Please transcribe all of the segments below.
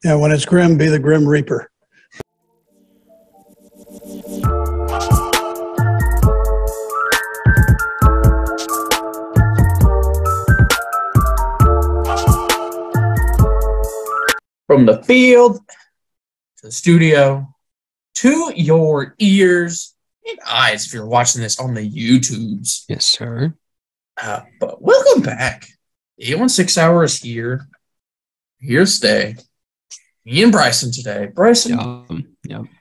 Yeah, when it's grim, be the Grim Reaper. From the field to the studio to your ears and eyes if you're watching this on the YouTubes. Yes, sir. But welcome back. 816 Hour is here. Here to stay. Me and Bryson today. Bryson,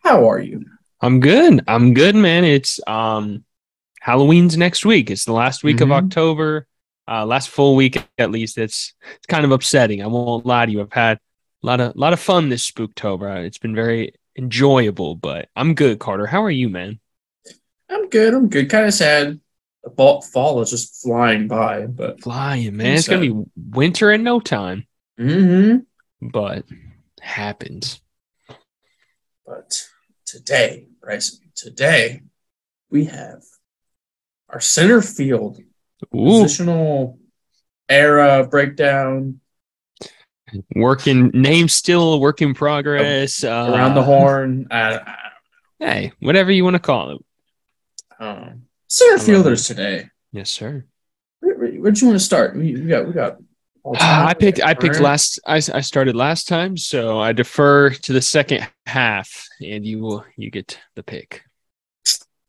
how are you? I'm good. Man. It's Halloween's next week. It's the last week of October. Last full week at least. It's kind of upsetting. I won't lie to you. I've had a lot of fun this Spooktober. It's been very enjoyable, but I'm good, Carter. How are you, man? I'm good. Kind of sad. The fall is just flying by, but flying, man. It's gonna be winter in no time. But happens. But today, Bryson, we have our center field positional era breakdown. Name still work in progress. Around the horn. Hey, whatever you want to call it. Center fielders today. Yes, sir. Where'd you want to start? We got. I picked last. I started last time, so I defer to the second half, and you get the pick.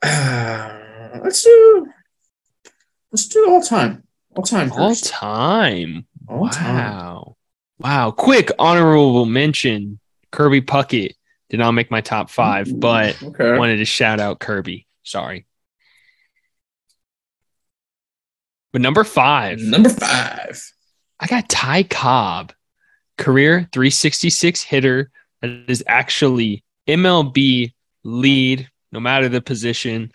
Let's do all time. All time. Wow. Quick honorable mention. Kirby Puckett did not make my top 5, but wanted to shout out Kirby. Sorry. But number 5. I got Ty Cobb, career 366 hitter that is actually MLB lead, no matter the position.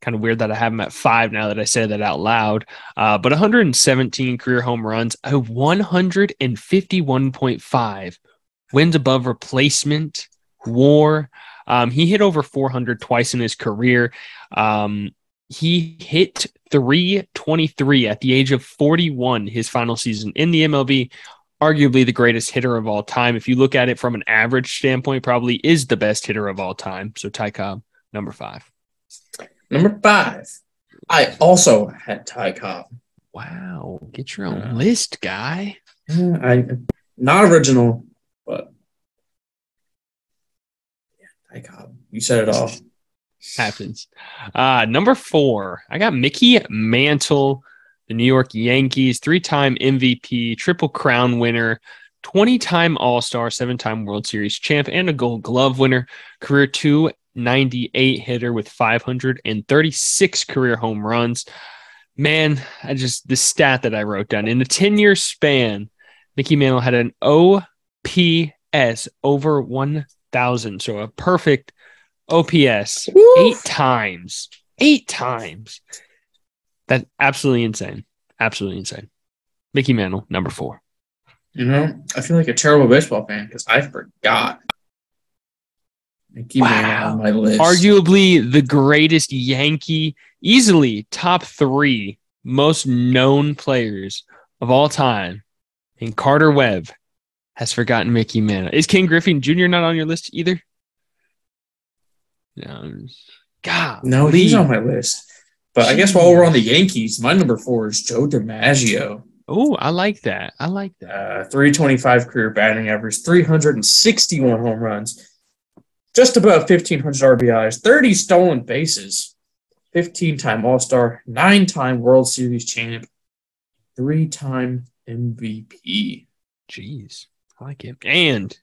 Kind of weird that I have him at 5 now that I say that out loud. But 117 career home runs, a 151.5 wins above replacement WAR. He hit over 400 twice in his career. He hit 323 at the age of 41 his final season in the MLB. Arguably the greatest hitter of all time. If you look at it from an average standpoint, probably is the best hitter of all time. So Ty Cobb, number 5. Number 5. I also had Ty Cobb. Wow. Get your own list, guy. Not original, but Ty Cobb. You said it all. Happens. Number 4, I got Mickey Mantle, the New York Yankees, 3-time MVP, Triple Crown winner, 20-time All-Star, 7-time World Series champ, and a Gold Glove winner, career 298 hitter with 536 career home runs. Man, the stat that I wrote down in the 10-year span, Mickey Mantle had an OPS over 1,000, so a perfect OPS. Woo! 8 times. That's absolutely insane. Mickey Mantle, number 4. I feel like a terrible baseball fan because I forgot Mickey Mantle on my list. Arguably the greatest Yankee, easily top 3 most known players of all time. And Carter Webb has forgotten Mickey Mantle. Is Ken Griffey Jr. not on your list either? No, he's on my list. But I guess while we're on the Yankees, my number 4 is Joe DiMaggio. Oh, I like that. 325 career batting average, 361 home runs, just above 1,500 RBIs, 30 stolen bases, 15-time All-Star, 9-time World Series champ, 3-time MVP. Jeez, I like it. And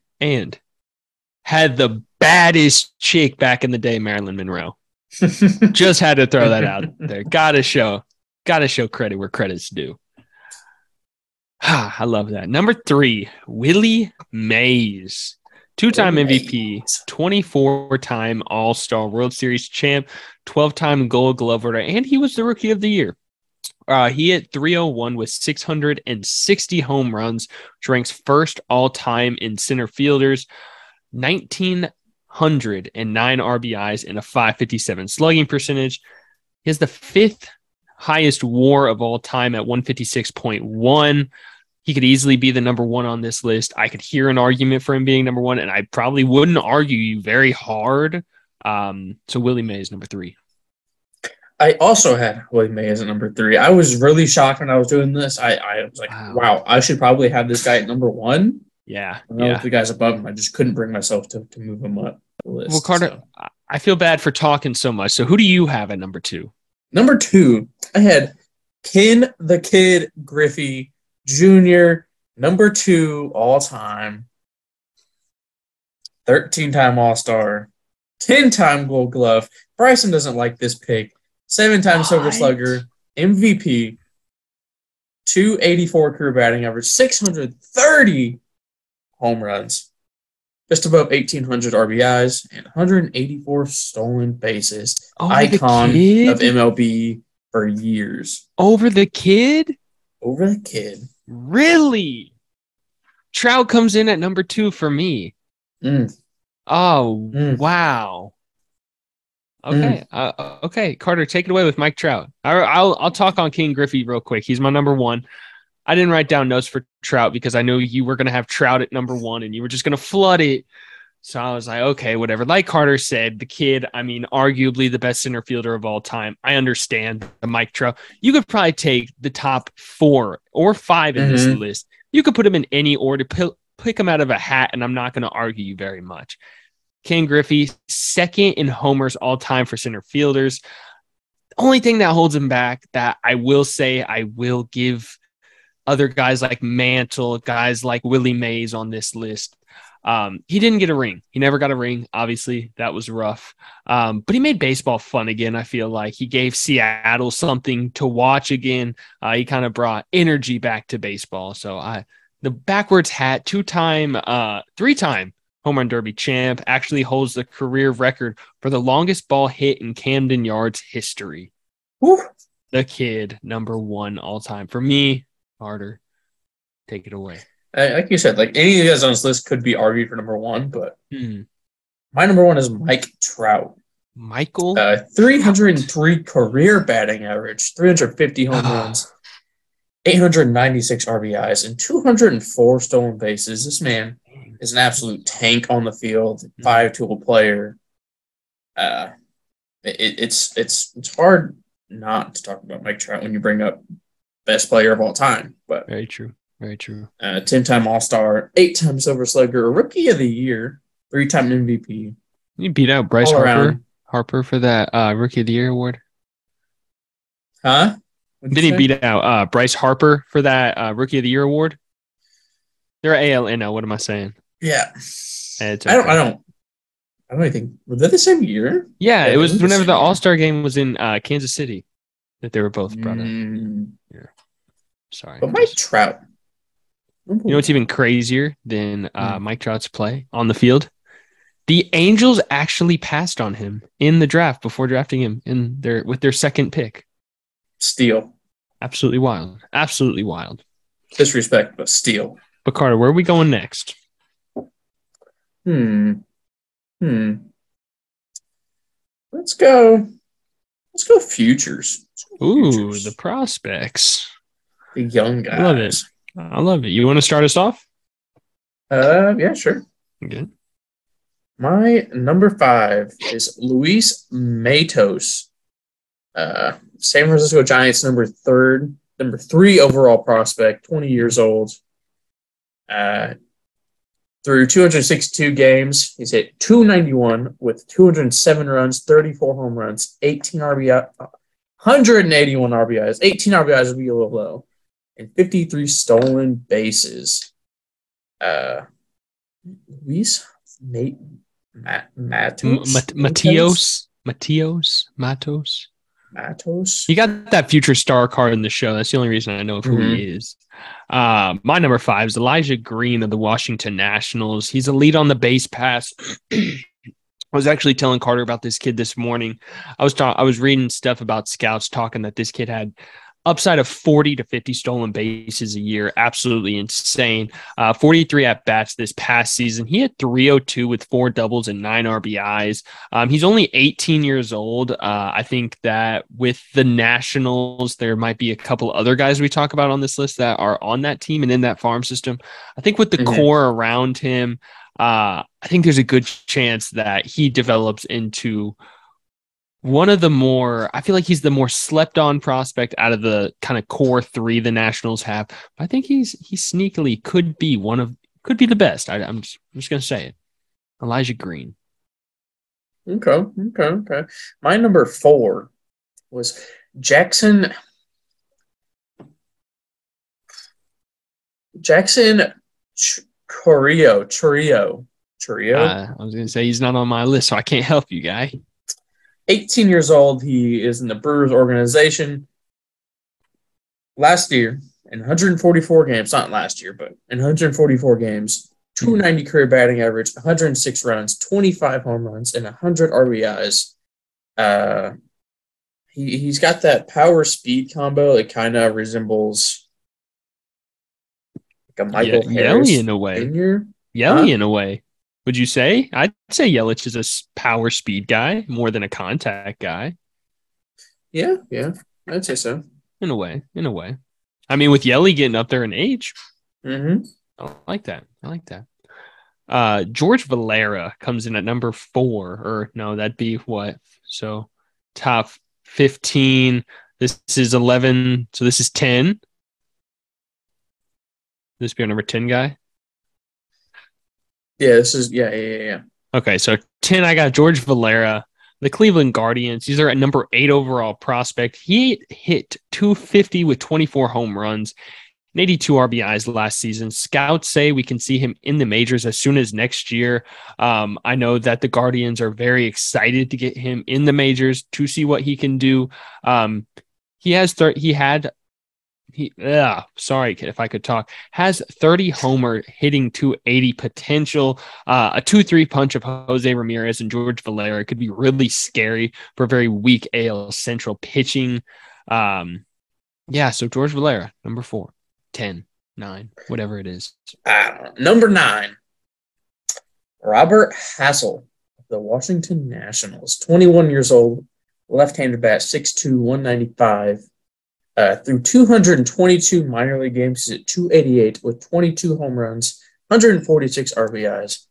had the baddest chick back in the day, Marilyn Monroe. Just had to throw that out there. Gotta show credit where credit's due. I love that. Number 3, Willie Mays. 2-time MVP, 24-time All-Star World Series champ, 12-time Gold Glove winner, and he was the Rookie of the Year. He hit 301 with 660 home runs, which ranks first all-time in center fielders. 1,909 RBIs and a .557 slugging percentage. He has the 5th highest WAR of all time at 156.1. He could easily be the number one on this list. I could hear an argument for him being number one, and I probably wouldn't argue you very hard. So Willie May is number 3. I also had Willie May as a number 3. I was really shocked when I was doing this. I was like, wow, I should probably have this guy at number 1. Yeah. I know the guys above him. I just couldn't bring myself to move him up the list. Well, Carter, I feel bad for talking so much. So who do you have at number 2? Number 2, I had Ken the Kid Griffey Jr., number 2 all time, 13-time All-Star, 10-time Gold Glove. Bryson doesn't like this pick. 7-time Silver Slugger, MVP, 284 career batting average, 630 home runs, just above 1,800 RBIs, and 184 stolen bases. Icon of MLB for years. Over the kid? Over the kid. Really? Trout comes in at number 2 for me. Wow. Okay. Okay, Carter, take it away with Mike Trout. I'll talk on King Griffey real quick. He's my number 1. I didn't write down notes for Trout because I knew you were going to have Trout at number 1 and you were just going to flood it. So I was like, okay, whatever. Like Carter said, the kid, I mean, arguably the best center fielder of all time. I understand the Mike Trout. You could probably take the top 4 or 5 in this list. You could put him in any order, pick him out of a hat, and I'm not going to argue you very much. Ken Griffey, 2nd in homers all time for center fielders. The only thing that holds him back that I will say I will give other guys like Mantle, guys like Willie Mays on this list. He didn't get a ring. He never got a ring. Obviously, that was rough. But he made baseball fun again, I feel like. He gave Seattle something to watch again. He kind of brought energy back to baseball. So the backwards hat, 3-time home run derby champ, actually holds the career record for the longest ball hit in Camden Yards history. Woo. The kid, number 1 all time. For me, Carter, take it away. Like you said, like any of the guys on this list could be argued for number 1, but my number 1 is Mike Trout. Michael? 303 career batting average, 350 home runs, 896 RBIs, and 204 stolen bases. This man is an absolute tank on the field, 5-tool player. It's hard not to talk about Mike Trout when you bring up best player of all time. But very true. Very true. 10-time All-Star, 8-time Silver Slugger, Rookie of the Year, 3-time MVP. You beat out Bryce Harper for that Rookie of the Year award. Huh? Did he beat out Bryce Harper for that Rookie of the Year award? They're ALNL. What am I saying? Yeah. Okay. I don't even think. Were they the same year? Yeah, it was whenever the All-Star game was in Kansas City that they were both brought up. Yeah. Sorry. But Mike Trout. You know what's even crazier than Mike Trout's play on the field? The Angels actually passed on him in the draft before drafting him with their 2nd pick. Steal. Absolutely wild. Absolutely wild. Disrespect, but steal. But Carter, where are we going next? Let's go futures. Ooh, the prospects. The young guys. I love it. You want to start us off? Yeah, sure. Okay. My number 5 is Luis Matos. San Francisco Giants number 3 overall prospect, 20 years old. Through 262 games, he's hit 291 with 207 runs, 34 home runs, 18 RBI, 181 RBIs. 18 RBIs would be a little low. And 53 stolen bases. Luis Matos. He got that future star card in the show. That's the only reason I know of who he is. My number 5 is Elijah Green of the Washington Nationals. He's a lead on the base pass. I was actually telling Carter about this kid this morning. I was reading stuff about scouts talking that this kid had upside of 40 to 50 stolen bases a year. Absolutely insane. 43 at bats this past season. He had 302 with 4 doubles and 9 RBIs. He's only 18 years old. I think that with the Nationals, there might be a couple other guys we talk about on this list that are on that team and in that farm system. I think with the core around him, I think there's a good chance that he develops into one of the more, I feel like he's the more slept on prospect out of the kind of core 3 the Nationals have. I think he sneakily could be the best. I'm just going to say it. Elijah Green. Okay. My number 4 was Jackson Chourio. I was going to say he's not on my list, so I can't help you, guy. 18 years old. He is in the Brewers organization. Last year, in 144 games, not last year, but in 144 games, 290 career batting average, 106 runs, 25 home runs, and 100 RBIs. He's got that power speed combo. It kind of resembles like a Michael Harris Yelly in a way. Jr. Yelly in a way. Would you say? I'd say Yelich is a power speed guy more than a contact guy. Yeah, I'd say so. In a way. I mean, with Yelly getting up there in age, I like that. George Valera comes in at number 4, or no, that'd be what? So top 15. This is 11. So this is 10. This be our number 10 guy. Yeah, this is yeah. Okay, so 10, I got George Valera, the Cleveland Guardians. These are at number 8 overall prospect. He hit 250 with 24 home runs and 82 RBIs last season. Scouts say we can see him in the majors as soon as next year. I know that the Guardians are very excited to get him in the majors to see what he can do. Sorry, kid, if I could talk, has 30 homer hitting 280 potential, a 2-3 punch of Jose Ramirez and George Valera could be really scary for very weak AL Central pitching. So George Valera, number 4, 10, 9, whatever it is. Number 9, Robert Hassel of the Washington Nationals, 21 years old, left-handed bat, 6'2", 195. Through 222 minor league games, he's at 288 with 22 home runs, 146 RBIs,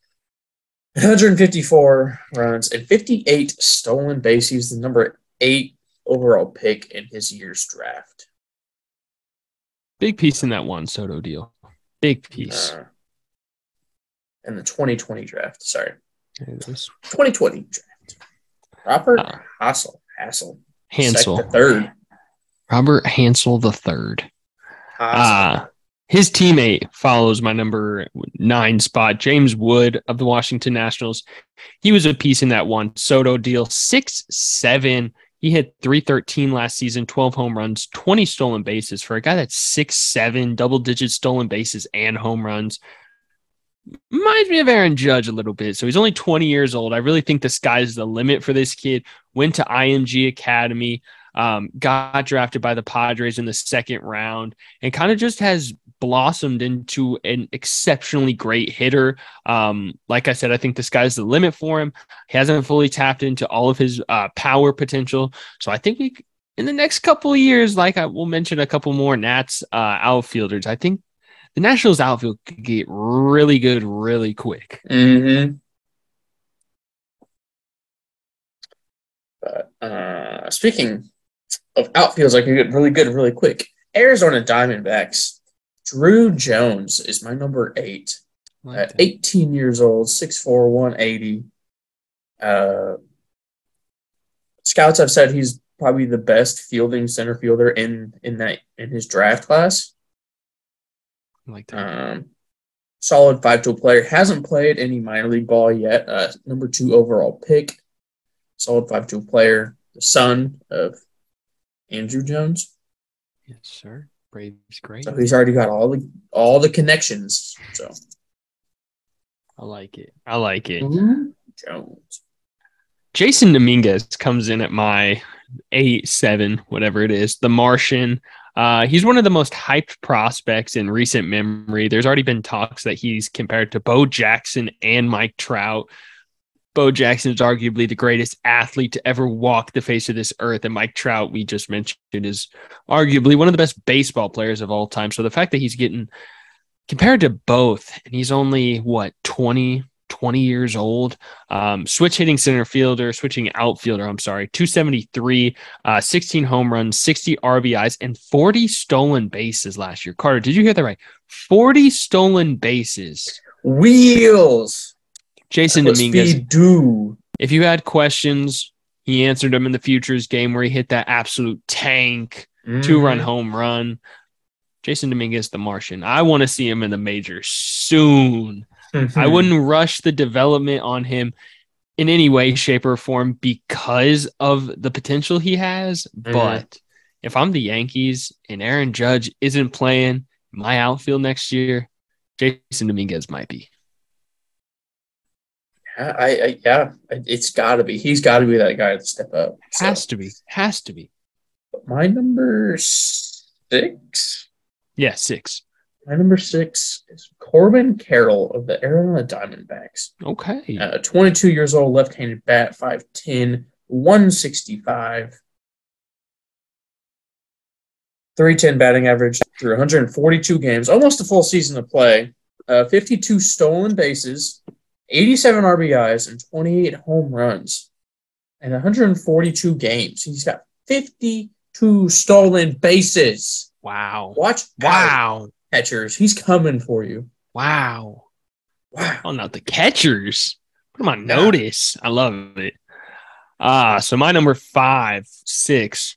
154 runs, and 58 stolen bases. He's the number 8 overall pick in his year's draft. Big piece in that Juan Soto deal. Big piece. In the 2020 draft. Sorry. 2020 draft. Robert Hassel. Hansel. Third. Robert Hansel III. His teammate follows my number 9 spot, James Wood of the Washington Nationals. He was a piece in that Juan Soto deal, 6'7". He hit 313 last season, 12 home runs, 20 stolen bases. For a guy that's 6'7", double-digit stolen bases and home runs, reminds me of Aaron Judge a little bit. So he's only 20 years old. I really think the sky's the limit for this kid. Went to IMG Academy. Got drafted by the Padres in the 2nd round and kind of just has blossomed into an exceptionally great hitter. Like I said, I think the sky's the limit for him. He hasn't fully tapped into all of his power potential. So I think in the next couple of years, like I will mention a couple more Nats outfielders, I think the Nationals outfield could get really good really quick. Speaking of outfields, I can get really good really quick. Arizona Diamondbacks. Drew Jones is my number 8. At 18 years old, 6'4", 180. Scouts have said he's probably the best fielding center fielder in his draft class. I like that. Solid 5-tool player. Hasn't played any minor league ball yet. Number 2 overall pick. Solid 5-tool player. The son of Andrew Jones. Yes, sir. Braves great. So he's already got all the connections. So I like it. Jones. Jason Dominguez comes in at my 8, 7, whatever it is. The Martian. He's one of the most hyped prospects in recent memory. There's already been talks that he's compared to Bo Jackson and Mike Trout. Bo Jackson is arguably the greatest athlete to ever walk the face of this earth. And Mike Trout, we just mentioned, is arguably one of the best baseball players of all time. So the fact that he's getting compared to both, and he's only, 20 years old, switching outfielder, 273, 16 home runs, 60 RBIs, and 40 stolen bases last year. Carter, did you hear that right? 40 stolen bases. Wheels. Jason What Dominguez, speed do? if you had questions, he answered them in the Futures game where he hit that absolute tank, 2-run home run. Jason Dominguez, the Martian. I want to see him in the majors soon. I wouldn't rush the development on him in any way, shape, or form because of the potential he has. But if I'm the Yankees and Aaron Judge isn't playing my outfield next year, Jason Dominguez might be. It's got to be. He's got to be that guy to step up. Has to be. My number 6. Yeah, 6. My number 6 is Corbin Carroll of the Arizona Diamondbacks. Okay. 22 years old, left-handed bat, 5'10", 165. 310 batting average through 142 games, almost a full season of play. 52 stolen bases, 87 RBIs, and 28 home runs. And 142 games. He's got 52 stolen bases. Wow. Watch out, catchers. He's coming for you. Wow. Oh, not the catchers. Put them on notice. I love it. So my number 5, 6,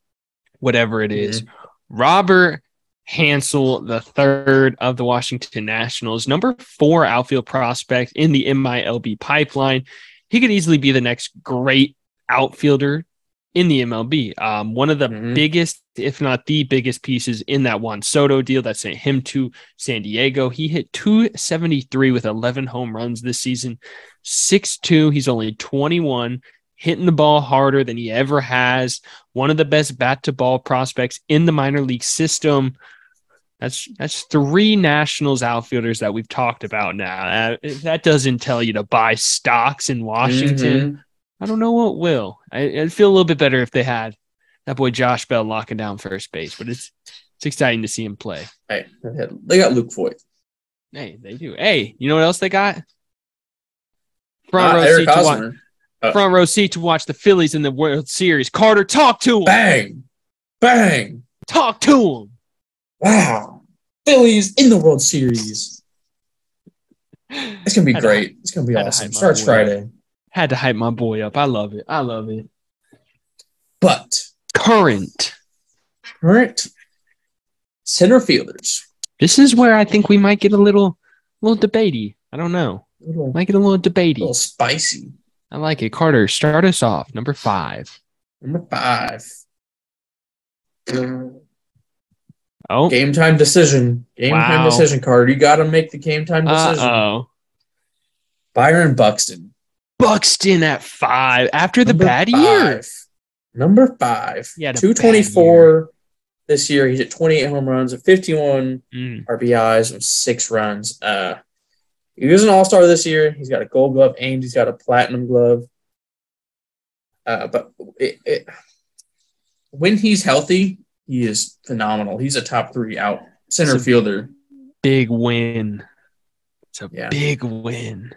whatever it is, Robert Hansel, the third of the Washington Nationals, number 4 outfield prospect in the MILB pipeline. He could easily be the next great outfielder in the MLB. One of the biggest, if not the biggest pieces in that Juan Soto deal that sent him to San Diego. He hit 273 with 11 home runs this season, 6'2". He's only 21, hitting the ball harder than he ever has. One of the best bat-to-ball prospects in the minor league system. That's 3 Nationals outfielders that we've talked about now. That doesn't tell you to buy stocks in Washington. I don't know what will. I'd feel a little bit better if they had that boy Josh Bell locking down first base, but it's exciting to see him play. Hey, they got Luke Voigt. Hey, they do. Hey, you know what else they got? Front row seat to watch the Phillies in the World Series. Carter, talk to him. Bang. Bang. Talk to him. Wow. Phillies in the World Series. It's going to be great. It's going to be awesome. Starts Friday. Had to hype my boy up. I love it. But current center fielders. This is where I think we might get a little debatey. I don't know. Might get a little debatey. A little spicy. I like it. Carter, start us off. Number 5. Oh. Game time decision. Time decision, Carter. You got to make the game time decision. Byron Buxton. Buxton at 5 after the bad year. Number 5. 224 this year. He's at 28 home runs, 51 RBIs, and 6 runs. He was an all-star this year. He's got a gold glove and he's got a platinum glove. But when he's healthy, he is phenomenal. He's a top 3 out center fielder. Big win. It's a big win.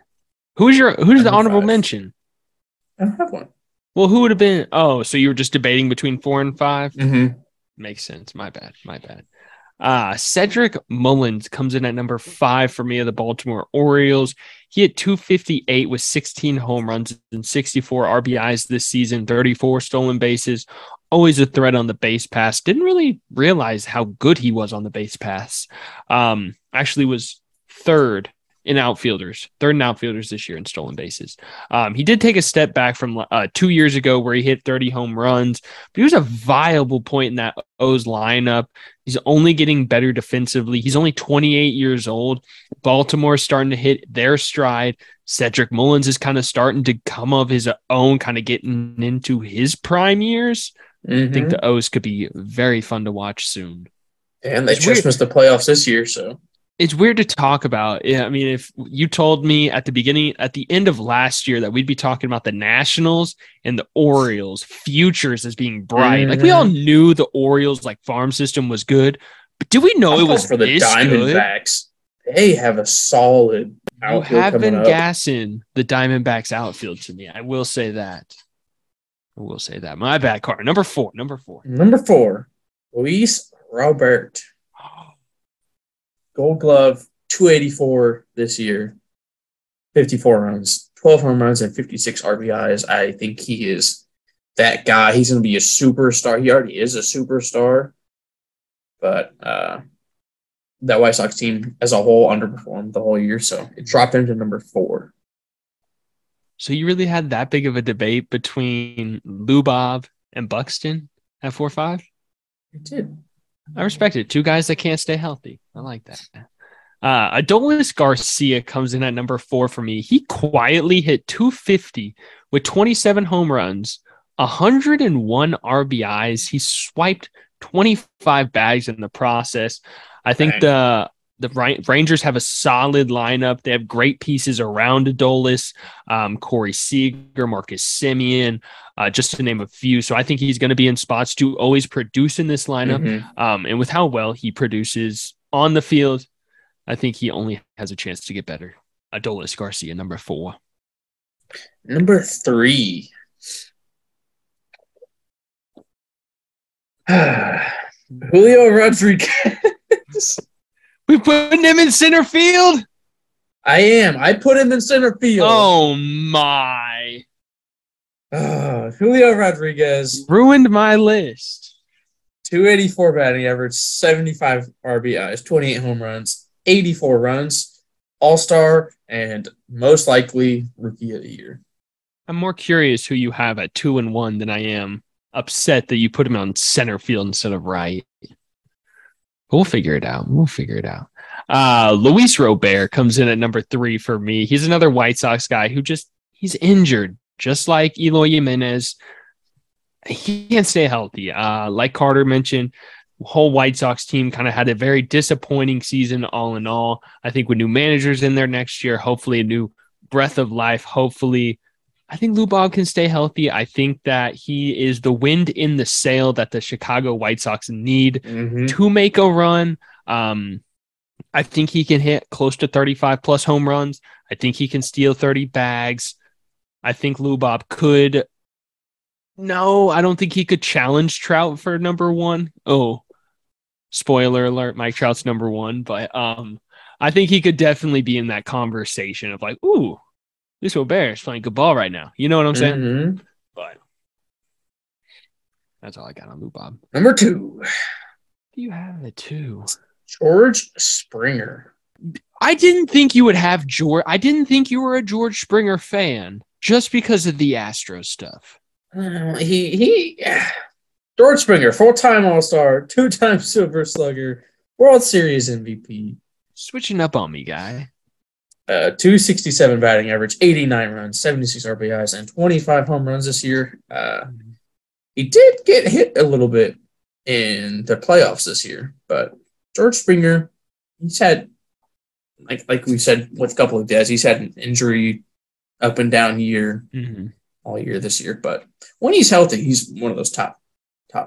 Who's the honorable mention? I don't have one. Well, who would have been? Oh, so you were just debating between 4 and 5? Makes sense. My bad. Cedric Mullins comes in at number 5 for me of the Baltimore Orioles. He hit 258 with 16 home runs and 64 RBIs this season, 34 stolen bases. Always a threat on the base pass. Didn't really realize how good he was on the base pass. Actually was third in outfielders this year in stolen bases. He did take a step back from 2 years ago where he hit 30 home runs, but he was a viable point in that O's lineup. He's only getting better defensively. He's only 28 years old. Baltimore's starting to hit their stride. Cedric Mullins is kind of starting to come of his own, kind of getting into his prime years. I think the O's could be very fun to watch soon. And they It's just weird. missed the playoffs this year, so. It's weird to talk about. Yeah, I mean, if you told me at the end of last year that we'd be talking about the Nationals and the Orioles futures as being bright, like we all knew the Orioles like farm system was good, but did we know it was for the this good? Diamondbacks. They have a solid You outfield have coming been up. gassing the Diamondbacks outfield to me. I will say that. My bad, Carter. Number four. Number 4, Luis Robert. Gold Glove, 284 this year, 54 runs, 12 home runs, and 56 RBIs. I think he is that guy. He's going to be a superstar. He already is a superstar, but that White Sox team as a whole underperformed the whole year, so it dropped him to number 4. So you really had that big of a debate between Lubov and Buxton at 4-5? It did. I respect it. 2 guys that can't stay healthy. I like that. Adolis Garcia comes in at number 4 for me. He quietly hit 250 with 27 home runs, 101 RBIs. He swiped 25 bags in the process. I think the Rangers have a solid lineup. They have great pieces around Adolis, Corey Seager, Marcus Semien, just to name a few. So I think he's going to be in spots to always produce in this lineup. Mm-hmm. And with how well he produces on the field, I think he only has a chance to get better. Adolis Garcia, number 4. Number 3. Julio Rodriguez. We putting him in center field? I am. I put him in center field. Oh, my. Julio Rodriguez. Ruined my list. 284 batting average, 75 RBIs, 28 home runs, 84 runs, all-star, and most likely rookie of the year. I'm more curious who you have at 2-1 than I am upset that you put him on center field instead of right. We'll figure it out. Luis Robert comes in at number 3 for me. He's another White Sox guy who he's injured, just like Eloy Jimenez. He can't stay healthy. Like Carter mentioned, the whole White Sox team kind of had a very disappointing season all in all. I think with new managers in there next year, hopefully a new breath of life. Hopefully, I think Lubov can stay healthy. I think that he is the wind in the sail that the Chicago White Sox need to make a run. I think he can hit close to 35 plus home runs. I think he can steal 30 bags. I think Lubov could. No, I don't think he could challenge Trout for number 1. Oh, spoiler alert, Mike Trout's number 1. But I think he could definitely be in that conversation of like, ooh, this Robert is playing good ball right now. You know what I'm saying? Mm-hmm. But that's all I got on Lubov. Number 2. Do you have it too? George Springer. I didn't think you would have George. I didn't think you were a George Springer fan just because of the Astros stuff. George Springer, 4-time All-Star, 2-time Silver Slugger, World Series MVP. Switching up on me, guy. 267 batting average, 89 runs, 76 RBIs, and 25 home runs this year. He did get hit a little bit in the playoffs this year, but George Springer, he's had, like we said with a couple of guys, he's had an injury up and down year all year this year. But when he's healthy, he's one of those top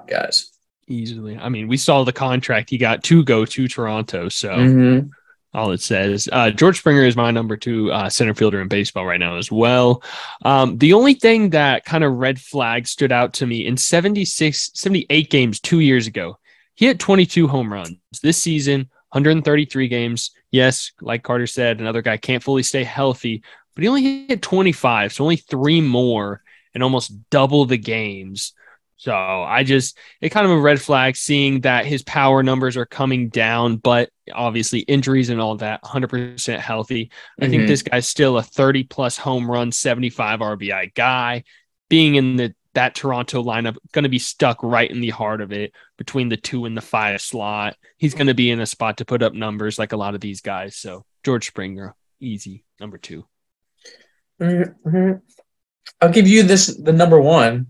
guys. Easily. I mean, we saw the contract he got to go to Toronto, so all it says. George Springer is my number 2 center fielder in baseball right now as well. The only thing that kind of red flag stood out to me in 78 games 2 years ago, he hit 22 home runs. This season, 133 games. Yes, like Carter said, another guy can't fully stay healthy, but he only hit 25, so only 3 more and almost double the games. So it kind of a red flag seeing that his power numbers are coming down, but obviously injuries and all that, 100% healthy. I think this guy's still a 30 plus home run, 75 RBI guy. Being in that Toronto lineup, going to be stuck right in the heart of it between the 2 and the 5 slot. He's going to be in a spot to put up numbers like a lot of these guys. So George Springer, easy, number 2. I'll give you the number 1.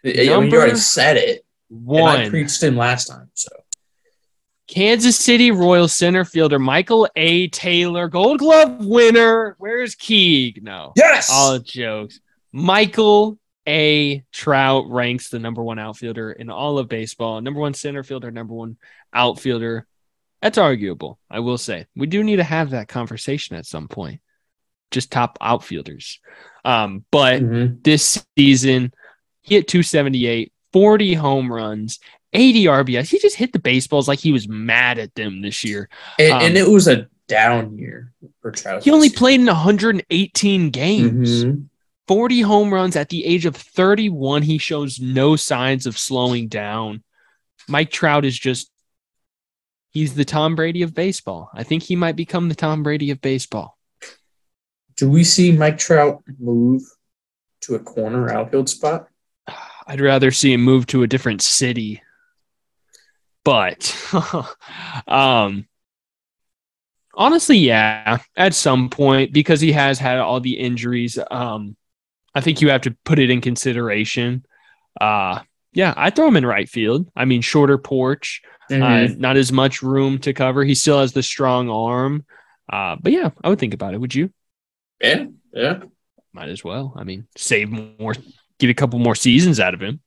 You already said it. 1. I preached him last time. So Kansas City Royals center fielder Michael A. Taylor, Gold Glove winner. Where's Keeg? No. Yes. All jokes. Michael A. Trout ranks the number one outfielder in all of baseball. Number one center fielder, number one outfielder. That's arguable, I will say. We do need to have that conversation at some point. Just top outfielders. But this season, he hit 278, 40 home runs, 80 RBIs. He just hit the baseballs like he was mad at them this year. And it was a down year for Trout. He only played in 118 games. 40 home runs at the age of 31. He shows no signs of slowing down. Mike Trout is just, he's the Tom Brady of baseball. I think he might become the Tom Brady of baseball. Do we see Mike Trout move to a corner outfield spot? I'd rather see him move to a different city. But honestly, yeah, at some point, because he has had all the injuries, I think you have to put it in consideration. Yeah, I'd throw him in right field. I mean, shorter porch, not as much room to cover. He still has the strong arm. But yeah, I would think about it. Would you? Yeah. Might as well. I mean, save more, get a couple more seasons out of him.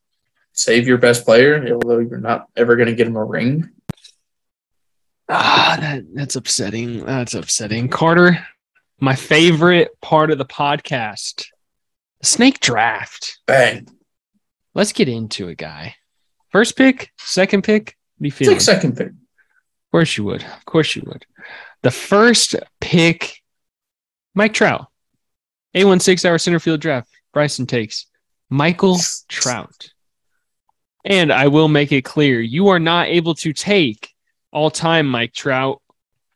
Save your best player, although you're not ever going to get him a ring. That's upsetting. That's upsetting. Carter, my favorite part of the podcast, the snake draft. Bang. Let's get into it, guy. First pick, second pick. What do you feel? Take second pick. Of course you would. Of course you would. The first pick, Mike Trout. A1 6-hour center field draft. Bryson takes Michael Trout. And I will make it clear, you are not able to take all-time Mike Trout,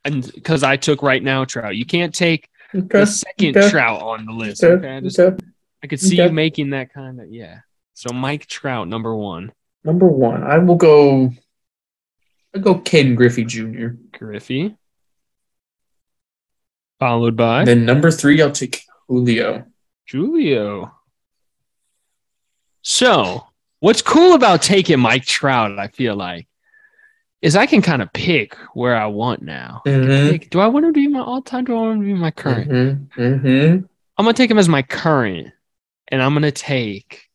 and because I took right now Trout. You can't take the second Trout on the list. I could see you making that kind of, yeah. So Mike Trout, number one. Number one. I'll go Caden Griffey Jr. Griffey. Followed by? Then number three, I'll take Julio. So, what's cool about taking Mike Trout, I feel like, is I can kind of pick where I want now. Do I want him to be my all-time? Do I want him to be my current? I'm going to take him as my current, and I'm going to take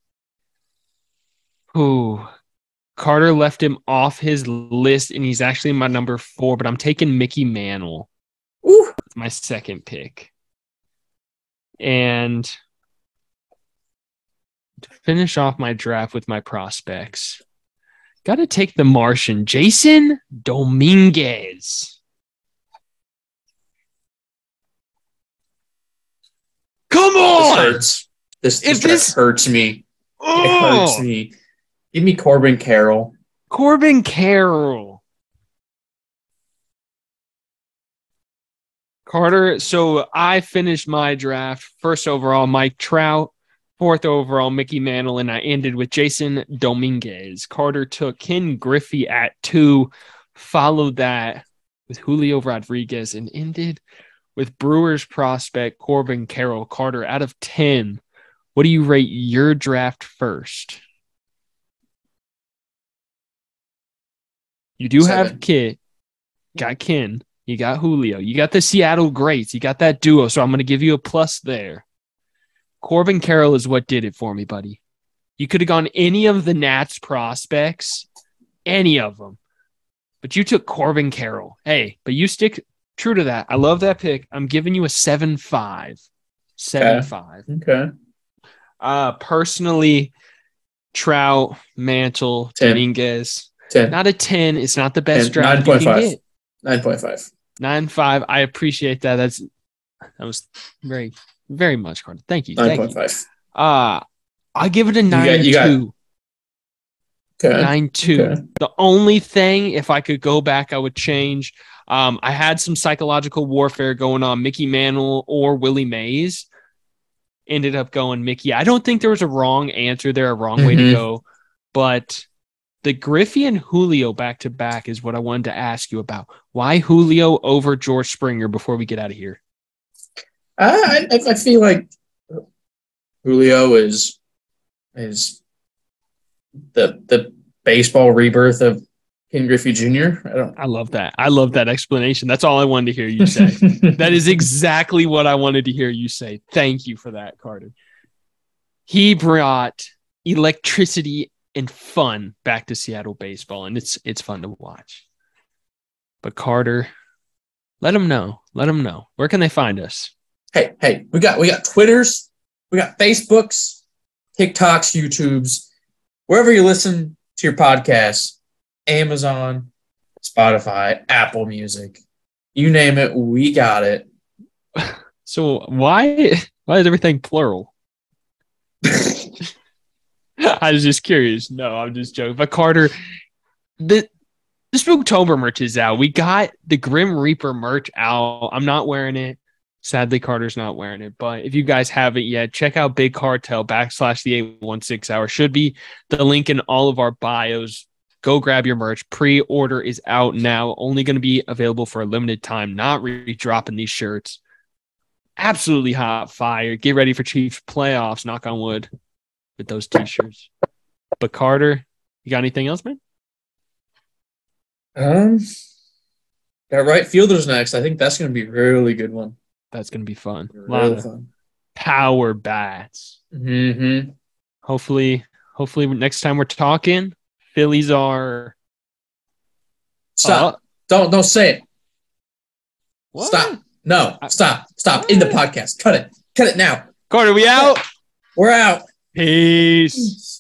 Carter left him off his list, and he's actually my number 4, but I'm taking Mickey Mantle. That's my second pick. And to finish off my draft with my prospects, got to take the Martian, Jason Dominguez. Come on! This hurts. This hurts me. It hurts me. Give me Corbin Carroll. Carter, so I finished my draft. First overall, Mike Trout. Fourth overall, Mickey Mantle. And I ended with Jason Dominguez. Carter took Ken Griffey at 2. Followed that with Julio Rodriguez. And ended with Brewers prospect Corbin Carroll. Carter, out of 10, what do you rate your draft first? You do 7. have Kit. Got Ken. You got Julio. You got the Seattle Greats. You got that duo, so I'm going to give you a plus there. Corbin Carroll is what did it for me, buddy. You could have gone any of the Nats prospects, any of them, but you took Corbin Carroll. Hey, but you stick true to that. I love that pick. I'm giving you a 7.5. 7.5. Okay. Personally, Trout, Mantle, 10. Dominguez. 10. Not a 10. It's not the best 10. draft you can get. 9.5. 9.5. I appreciate that. That was very, very much, Carter. Thank you. 9.5. I give it a 9.2. Okay. 9.2. Okay. The only thing, if I could go back, I would change. I had some psychological warfare going on. Mickey Mantle or Willie Mays. Ended up going Mickey. I don't think there was a wrong answer there, a wrong way to go. But the Griffey and Julio back-to-back is what I wanted to ask you about. Why Julio over George Springer before we get out of here? I feel like Julio is the baseball rebirth of Ken Griffey Jr. I love that. I love that explanation. That's all I wanted to hear you say. That is exactly what I wanted to hear you say. Thank you for that, Carter. He brought electricity and fun back to Seattle baseball, and it's fun to watch. But Carter, let them know. Let them know. Where can they find us? Hey, we got Twitters, we got Facebooks, TikToks, YouTubes, wherever you listen to your podcasts, Amazon, Spotify, Apple Music, you name it, we got it. So why is everything plural? I was just curious. No, I'm just joking. But Carter, the Spooktober merch is out. We got the Grim Reaper merch out. I'm not wearing it. Sadly, Carter's not wearing it. But if you guys haven't yet, check out Big Cartel / the 816 hour. Should be the link in all of our bios. Go grab your merch. Pre-order is out now. Only going to be available for a limited time. Not re-dropping these shirts. Absolutely hot fire. Get ready for Chiefs playoffs. Knock on wood with those t-shirts. But Carter, you got anything else, man? Got right fielders next. I think that's going to be a really good one. That's going to be fun. A Really lot of fun. power bats. Mm-hmm. Hopefully next time we're talking, Phillies are. Stop. Don't say it. What? Stop. No, stop. In the podcast. Cut it now. Carter, we out. We're out. Peace.